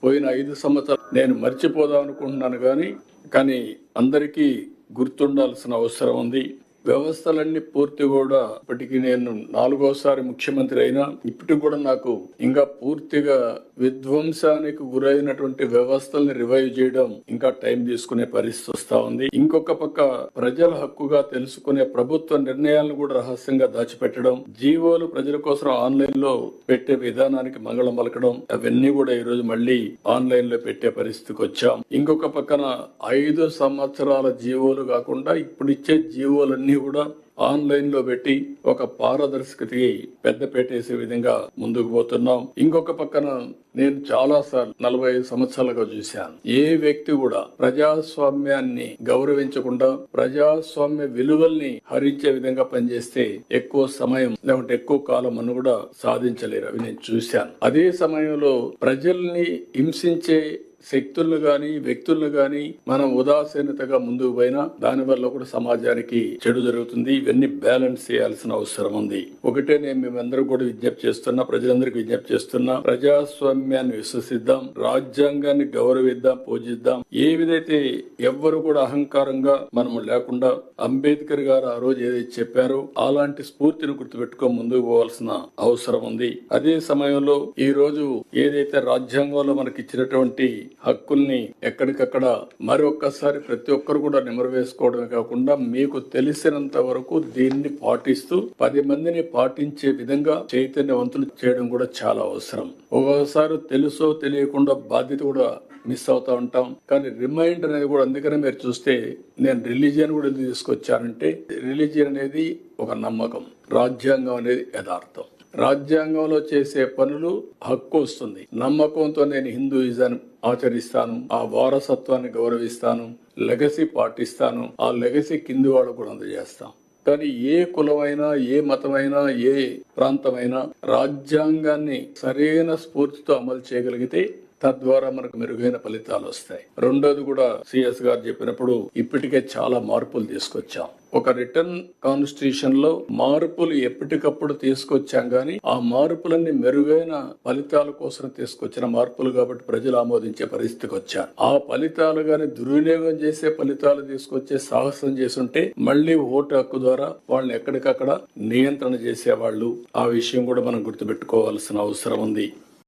పోయిన 5 సంవత్సరాలు నేను మర్చిపోదాం అనుకుంటున్నాను కానీ అందరికీ గుర్తుండాల్సిన అవసరం ఉంది. వ్యవస్థలన్నీ పూర్తి కూడా ఇప్పటికీ నేను 4వసారి ముఖ్యమంత్రి అయినా ఇప్పటికి కూడా నాకు ఇంకా పూర్తిగా విధ్వంసానికి గురైనటువంటి వ్యవస్థల్ని రివైవ్ చేయడం ఇంకా టైం తీసుకునే పరిస్థితి వస్తా ఉంది. ఇంకొక పక్క ప్రజల హక్కుగా తెలుసుకునే ప్రభుత్వ నిర్ణయాలను కూడా రహస్యంగా దాచిపెట్టడం, జీవోలు ప్రజల కోసం ఆన్లైన్ లో పెట్టే విధానానికి మంగళం పలకడం, అవన్నీ కూడా ఈ రోజు మళ్ళీ ఆన్లైన్ లో పెట్టే పరిస్థితికి వచ్చాం. ఇంకొక పక్కన 5 సంవత్సరాల జీవోలు కాకుండా ఇప్పుడు ఇచ్చే జీవోలన్నీ కూడా ఆన్లైన్ లో పెట్టి ఒక పారదర్శకతకి పెద్ద పెట్టేసే విధంగా ముందుకు పోతున్నాం. ఇంకొక పక్కన నేను చాలా సార్లు 45 సంవత్సరాలుగా చూశాను, ఏ వ్యక్తి కూడా ప్రజాస్వామ్యాన్ని గౌరవించకుండా ప్రజాస్వామ్య విలువల్ని హరించే విధంగా పనిచేస్తే ఎక్కువ సమయం లేకుంటే ఎక్కువ కాలం అని కూడా సాధించలేరు. అవి నేను చూశాను. అదే సమయంలో ప్రజల్ని హింసించే శక్తులను గాని వ్యక్తులను గాని మనం ఉదాసీనతగా ముందుకు పోయినా దానివల్ల కూడా సమాజానికి చెడు జరుగుతుంది. ఇవన్నీ బ్యాలెన్స్ చేయాల్సిన అవసరం ఉంది. ఒకటే నేను మేమందరూ కూడా విజ్ఞప్తి చేస్తున్నా, ప్రజలందరికీ విజ్ఞప్తి చేస్తున్నా, ప్రజాస్వామ్యాన్ని విశ్వసిద్దాం, రాజ్యాంగాన్ని గౌరవిద్దాం, పూజిద్దాం. ఏ విధైతే ఎవ్వరు కూడా అహంకారంగా మనము లేకుండా అంబేద్కర్ గారు ఆ రోజు ఏదైతే చెప్పారో అలాంటి స్ఫూర్తిని గుర్తుపెట్టుకొని ముందుకు పోవాల్సిన అవసరం ఉంది. అదే సమయంలో ఈ రోజు ఏదైతే రాజ్యాంగంలో మనకి ఇచ్చినటువంటి హక్కుల్ని ఎక్కడికక్కడ మరొక్కసారి ప్రతి ఒక్కరు కూడా నిమరవేసుకోవడమే కాకుండా మీకు తెలిసినంత వరకు దీన్ని పాటిస్తూ 10 మందిని పాటించే విధంగా చైతన్యవంతులు చేయడం కూడా చాలా అవసరం. ఒక్కొక్కసారి తెలుసో తెలియకుండా బాధ్యత కూడా మిస్ అవుతా ఉంటాం. కానీ రిమైండర్ అనేది కూడా, అందుకనే మీరు చూస్తే నేను రిలీజియన్ కూడా ఎందుకు తీసుకొచ్చానంటే, రిలీజియన్ అనేది ఒక నమ్మకం, రాజ్యాంగం అనేది యథార్థం. రాజ్యాంగంలో చేసే పనులు హక్కు వస్తుంది. నమ్మకంతో నేను హిందూయిజాన్ని ఆచరిస్తాను, ఆ వారసత్వాన్ని గౌరవిస్తాను, లెగసీ పాటిస్తాను, ఆ లెగసీ కింది వాడు కూడా అందజేస్తాం. కానీ ఏ కులమైనా, ఏ మతమైనా, ఏ ప్రాంతమైనా రాజ్యాంగాన్ని సరైన స్ఫూర్తితో అమలు చేయగలిగితే తద్వారా మనకు మెరుగైన ఫలితాలు వస్తాయి. రెండోది కూడా సిఎస్ గారు చెప్పినప్పుడు ఇప్పటికే చాలా మార్పులు తీసుకొచ్చాం. ఒక రిటర్న్ కాన్స్టిట్యూషన్ లో మార్పులు ఎప్పటికప్పుడు తీసుకొచ్చాం గానీ ఆ మార్పులన్నీ మెరుగైన ఫలితాల కోసం తీసుకొచ్చిన మార్పులు కాబట్టి ప్రజలు ఆమోదించే పరిస్థితికి వచ్చారు. ఆ ఫలితాలు గాని దుర్వినియోగం చేసే ఫలితాలు తీసుకొచ్చే సాహసం చేసుంటే మళ్లీ ఓటు హక్కు ద్వారా వాళ్ళని ఎక్కడికక్కడ నియంత్రణ చేసేవాళ్ళు. ఆ విషయం కూడా మనం గుర్తుపెట్టుకోవాల్సిన అవసరం ఉంది.